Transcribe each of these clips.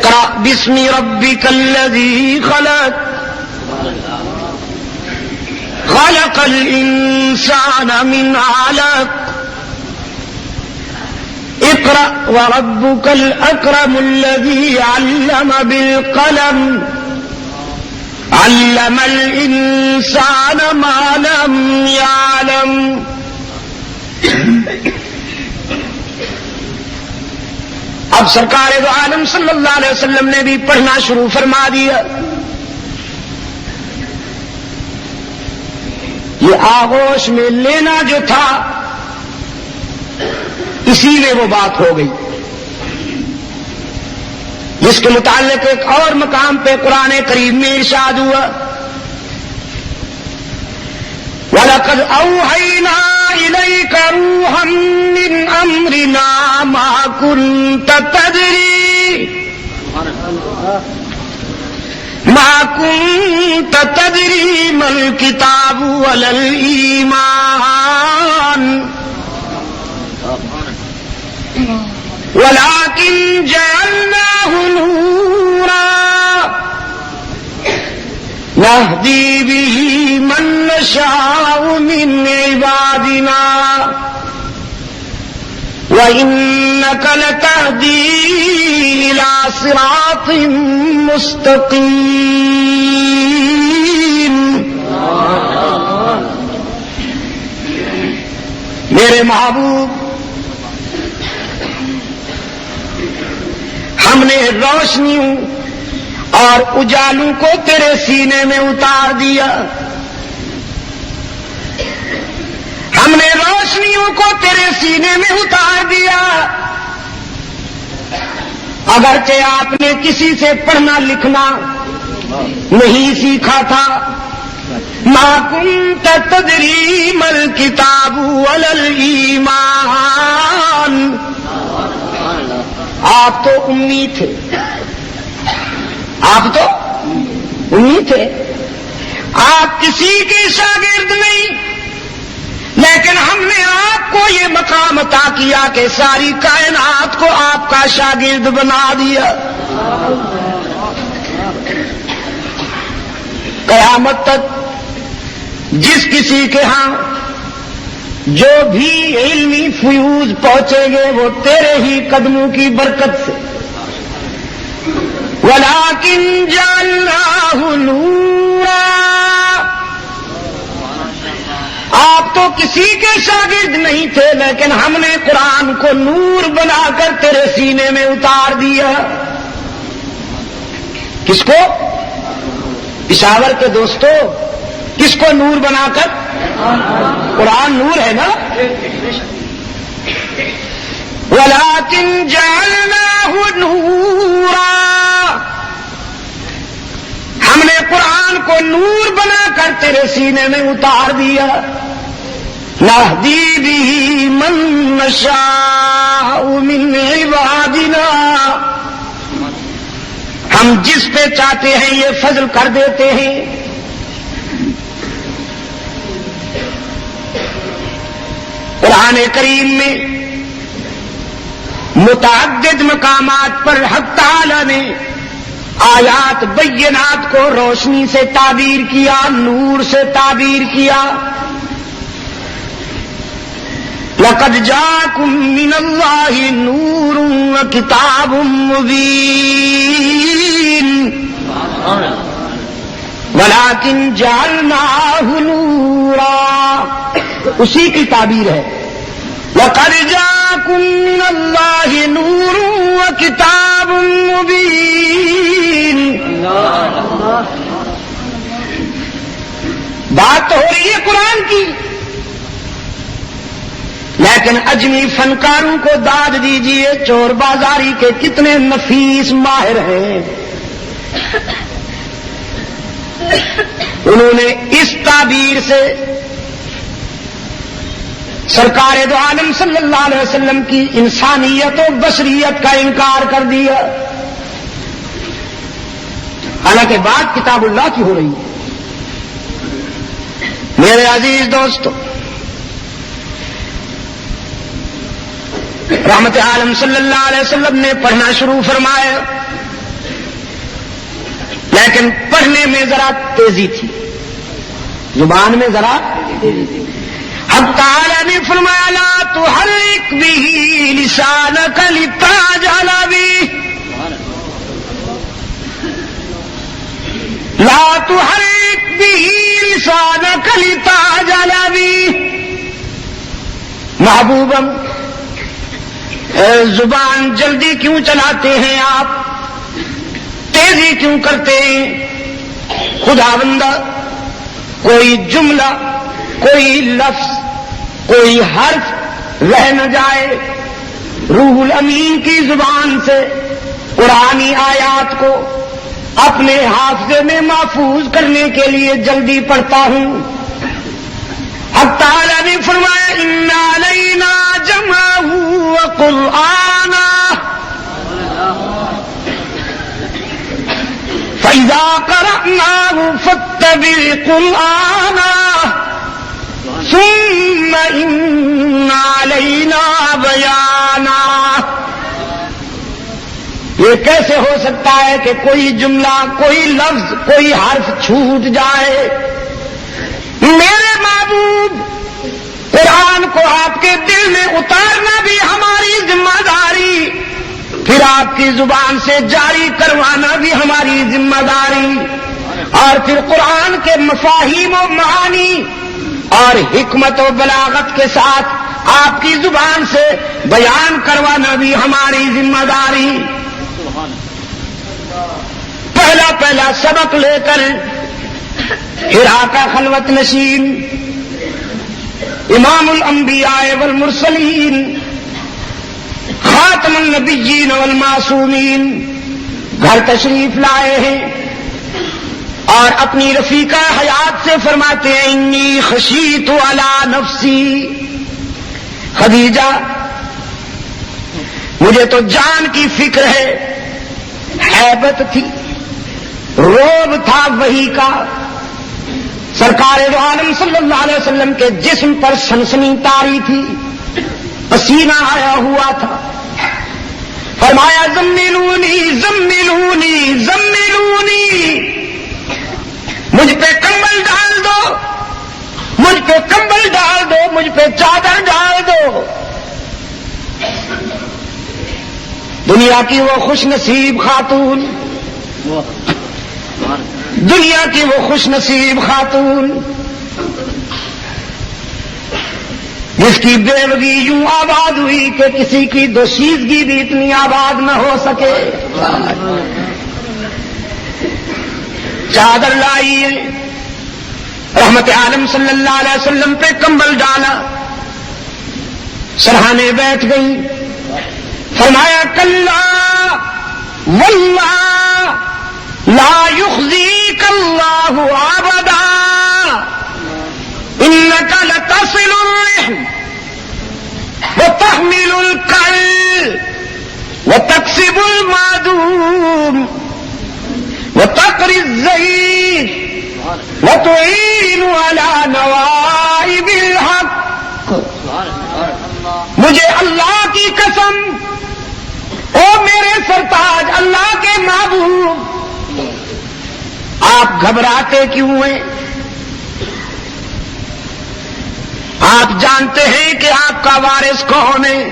اقرأ باسم ربك الذي خلق خلق الإنسان من علق اقرأ وربك الأكرم الذي علم بالقلم علم الإنسان ما لم يعلم. اب سرکار دو عالم صلی اللہ علیہ وسلم نے بھی پڑھنا شروع فرما دیا. یہ آغوش میں لینا جو تھا اسی میں وہ بات ہو گئی جس کے متعلق ایک اور مقام پہ قرآن کریم میں ارشاد ہوا وَلَقَدْ أَوْحَيْنَا إِلَيْكَ رُوحًا مِّنْ أَمْرِنَا مَا كُنْتَ تَدْرِي مَا الْكِتَابُ وَلَا الْإِيمَانُ وَلَكِنْ جَعَلْنَاهُ نُورًا نَهْدِي بِهِ مَن نَّشَاءُ مِنْ عِبَادِنَا وَإِنَّكَ لَتَهْدِي إِلَى صِرَاطٍ مُسْتَقِيمٍ. میرے محبوب ہم نے روشنیوں اور اجالوں کو تیرے سینے میں اتار دیا. ہم نے روشنیوں کو تیرے سینے میں اتار دیا. اگرچہ آپ نے کسی سے پڑھنا لکھنا نہیں سیکھا تھا. ما كنت تدری ما الکتاب ولا الایمان. آپ تو امی تھے. آپ تو امی تھے. آپ کسی کے شاگرد نہیں، لیکن ہم نے آپ کو یہ مقام عطا کیا کہ ساری کائنات کو آپ کا شاگرد بنا دیا. قیامت تک جس کسی کے ہاں جو بھی علمی فیوز پہنچیں گے وہ تیرے ہی قدموں کی برکت سے. وَلَكِنْ جَعَلْنَاهُ نُورًا. آپ تو کسی کے شاگرد نہیں تھے، لیکن ہم نے قرآن کو نور بنا کر تیرے سینے میں اتار دیا. کس کو؟ پشاور کے دوستو، کس کو نور بنا کر؟ قرآن نور ہے نا. وَلَكِنْ جَعَلْنَاهُ نُورًا. ہم نے قرآن کو نور بنا کر تیرے سینے میں اتار دیا. نَهْدِي بِهِ مَن نَّشَاءُ مِنْ عِبَادِنَا. ہم جس پہ چاہتے ہیں یہ فضل کر دیتے ہیں. قرآن کریم میں متعدد مقامات پر حق تعالی نے آیات بینات کو روشنی سے تعبیر کیا، نور سے تعبیر کیا. لَقَدْ جَاءَكُم مِّنَ اللَّهِ نُورٌ وَكِتَابٌ مُّبِينٌ وَلَكِنْ جَعَلْنَاهُ نُورًا. اسی کی تعبیر ہے. لَقَدْ جَاءَكُم مِّنَ اللَّهِ نُورٌ وَكِتَابٌ مُّبِينٌ. بات تو ہو رہی ہے قرآن کی، لیکن اجمی فنکاروں کو داد دیجئے، چور بازاری کے کتنے نفیس ماہر ہیں. انہوں نے اس تعبیر سے سرکار دو عالم صلی اللہ علیہ وسلم کی انسانیت و بشریت کا انکار کر دیا. حالانکہ بات کتاب اللہ کی ہو رہی ہے. میرے عزیز دوستو، رحمت عالم صلی اللہ علیہ وسلم نے پڑھنا شروع فرمایا لیکن پڑھنے میں ذرا تیزی تھی، زبان میں ذرا تیزی تھی۔ حق تعالی نے فرمایا لا تحرک به لسانک لتعجل به، لا تحرک به لسانک لتعجل به۔ محبوبم زبان جلدی کیوں چلاتے ہیں آپ، تیزی کیوں کرتے ہیں؟ خداوندہ کوئی جملہ، کوئی لفظ، کوئی حرف رہ نہ جائے، روح الامین کی زبان سے قرآنی آیات کو اپنے حافظے میں محفوظ کرنے کے لیے جلدی پڑھتا ہوں۔ حق تعالی نے فرمایا ان علینا جمعہ وقرآنہ فَإِذَا قَرَأْنَاهُ فَاتَّبِعْ قُرْآنَهُ ثُمَّ إِنَّ عَلَيْنَا بَيَانَهُ۔ یہ کیسے ہو سکتا ہے کہ کوئی جملہ، کوئی لفظ، کوئی حرف چھوٹ جائے؟ میرے محبوب، قرآن کو آپ کے دل میں اتارنا بھی ہماری ذمہ داری، پھر آپ کی زبان سے جاری کروانا بھی ہماری ذمہ داری، اور پھر قرآن کے مفاہیم و معانی اور حکمت و بلاغت کے ساتھ آپ کی زبان سے بیان کروانا بھی ہماری ذمہ داری۔ پہلا سبق لے کر حرا کا خلوت نشین امام الانبیاء والمرسلین خاتم النبیین والمعصومین گھر تشریف لائے ہیں اور اپنی رفیقہ حیات سے فرماتے ہیں انی خشیت علی نفسی، خدیجہ مجھے تو جان کی فکر ہے، ہیبت تھی، روب تھا وحی کا، سرکار دو عالم صلی اللہ علیہ وسلم کے جسم پر سنسنی طاری تھی، پسینہ آیا ہوا تھا۔ فرمایا زملونی زملونی زملونی، مجھ پہ کمبل ڈال دو، مجھ پہ کمبل ڈال دو، مجھ پہ چادر ڈال دو۔ دنیا کی وہ خوش نصیب خاتون، دنیا کی وہ خوش نصیب خاتون جس کی بیوگی یوں آباد ہوئی کہ کسی کی دوشیزگی بھی اتنی آباد نہ ہو سکے۔ چادر لائی، رحمت عالم صلی اللہ علیہ وسلم پہ کمبل ڈالا، سرہانے بیٹھ گئی، فرمایا کلا واللہ لا یخزیک اللہ ابدا انک لتصل الرحم وتحمل الکل وتکسب المعدوم وتقری الضعیف وتعین علی نوائب الحق۔ مجھے اللہ کی قسم، او میرے سرتاج اللہ کے محبوب، آپ گھبراتے کیوں ہیں؟ آپ جانتے ہیں کہ آپ کا وارث کون ہے،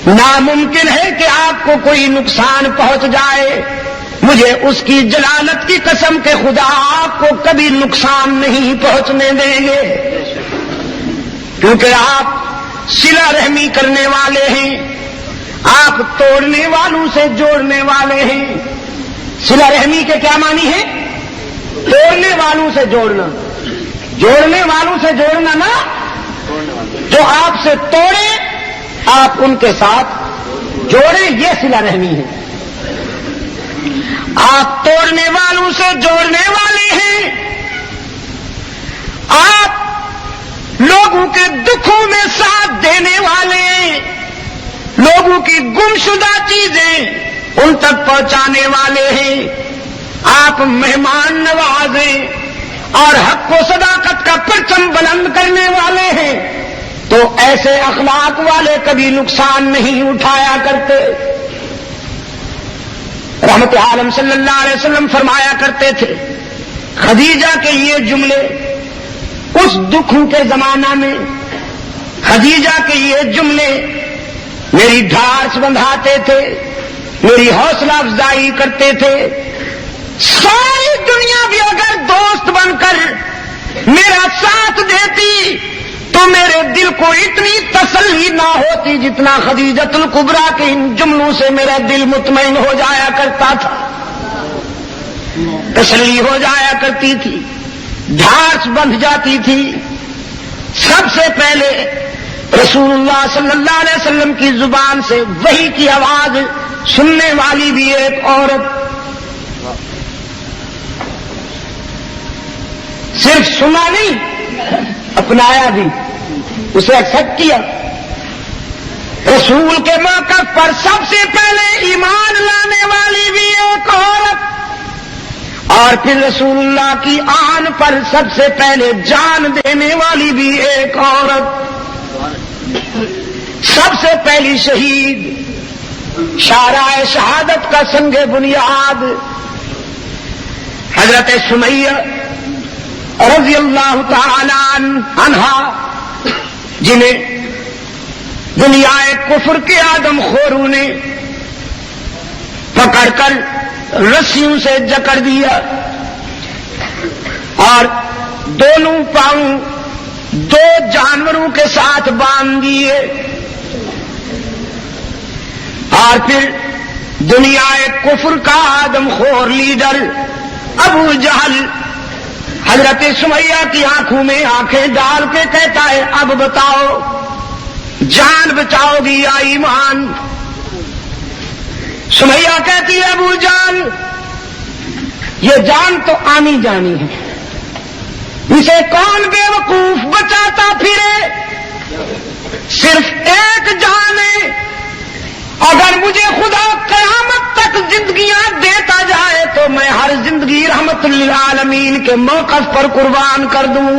ناممکن ہے کہ آپ کو کوئی نقصان پہنچ جائے، مجھے اس کی جلالت کی قسم کہ خدا آپ کو کبھی نقصان نہیں پہنچنے دیں گے، کیونکہ آپ صلہ رحمی کرنے والے ہیں، آپ توڑنے والوں سے جوڑنے والے ہیں۔ صلہ رحمی کے کیا معنی ہے؟ توڑنے والوں سے جوڑنا، جوڑنے والوں سے جوڑنا نا، جو آپ سے توڑے آپ ان کے ساتھ جوڑیں، یہ صلہ رحمی ہے۔ آپ توڑنے والوں سے جوڑنے والے ہیں، آپ لوگوں کے دکھوں میں ساتھ دینے والے ہیں، لوگوں کی گمشدہ چیزیں ان تک پہنچانے والے ہیں، آپ مہمان نواز ہیں اور حق و صداقت کا پرچم بلند کرنے والے ہیں، تو ایسے اخلاق والے کبھی نقصان نہیں اٹھایا کرتے۔ رحمت عالم صلی اللہ علیہ وسلم فرمایا کرتے تھے، خدیجہ کے یہ جملے اس دکھوں کے زمانہ میں خدیجہ کے یہ جملے میری ڈھارس بندھاتے تھے، میری حوصلہ افزائی کرتے تھے۔ ساری دنیا بھی اگر دوست بن کر میرا ساتھ دیتی تو میرے دل کو اتنی تسلی نہ ہوتی جتنا خدیجۃ الکبریٰ کے ان جملوں سے میرا دل مطمئن ہو جایا کرتا تھا، تسلی ہو جایا کرتی تھی، ڈھارس بندھ جاتی تھی۔ سب سے پہلے رسول اللہ صلی اللہ علیہ وسلم کی زبان سے وحی کی آواز سننے والی بھی ایک عورت، صرف سنا نہیں اپنایا بھی، اسے ایکسپٹ کیا۔ رسول کے موقف پر سب سے پہلے ایمان لانے والی بھی ایک عورت، اور پھر رسول اللہ کی آن پر سب سے پہلے جان دینے والی بھی ایک عورت، سب سے پہلی شہید، شارع شہادت کا سنگ بنیاد حضرت سمیہ رضی اللہ تعالی عنہا، جنہیں دنیا کفر کے آدم خوروں نے پکڑ کر رسیوں سے جکڑ دیا اور دونوں پاؤں دو جانوروں کے ساتھ باندھ دیے، اور پھر دنیا کفر کا آدم خور لیڈر ابو جہل حضرت سمیہ کی آنکھوں میں آنکھیں ڈال کے کہتا ہے، اب بتاؤ جان بچاؤ گی یا ایمان؟ سمیہ کہتی ہے، ابو جان یہ جان تو آنی جانی ہے، اسے کون بے وقوف بچاتا پھرے؟ صرف ایک جان ہے، اگر مجھے خدا قیامت تک زندگیاں دیتا جائے تو میں ہر زندگی رحمت للعالمین کے موقف پر قربان کر دوں۔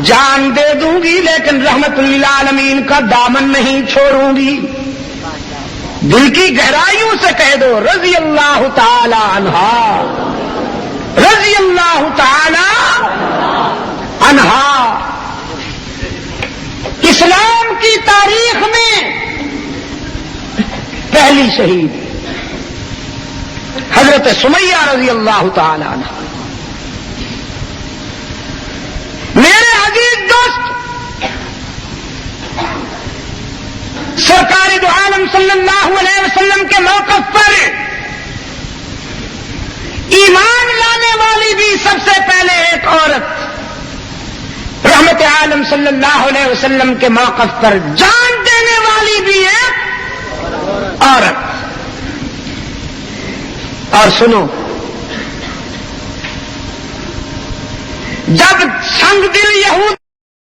جان دے دوں گی لیکن رحمت للعالمین کا دامن نہیں چھوڑوں گی۔ دل کی گہرائیوں سے کہہ دو رضی اللہ تعالی عنہا، رضی اللہ تعالی عنہا۔ اسلام کی تاریخ میں پہلی شہید حضرت سمیہ رضی اللہ تعالی عنہا۔ میرے عزیز دوست، سرکار دو عالم صلی اللہ علیہ وسلم کے موقف پر ایمان لانے والی بھی سب سے پہلے ایک عورت، رحمت عالم صلی اللہ علیہ وسلم کے موقف پر جان دینے والی بھی ایک عورت۔ اور سنو، جب سنگ دل یہود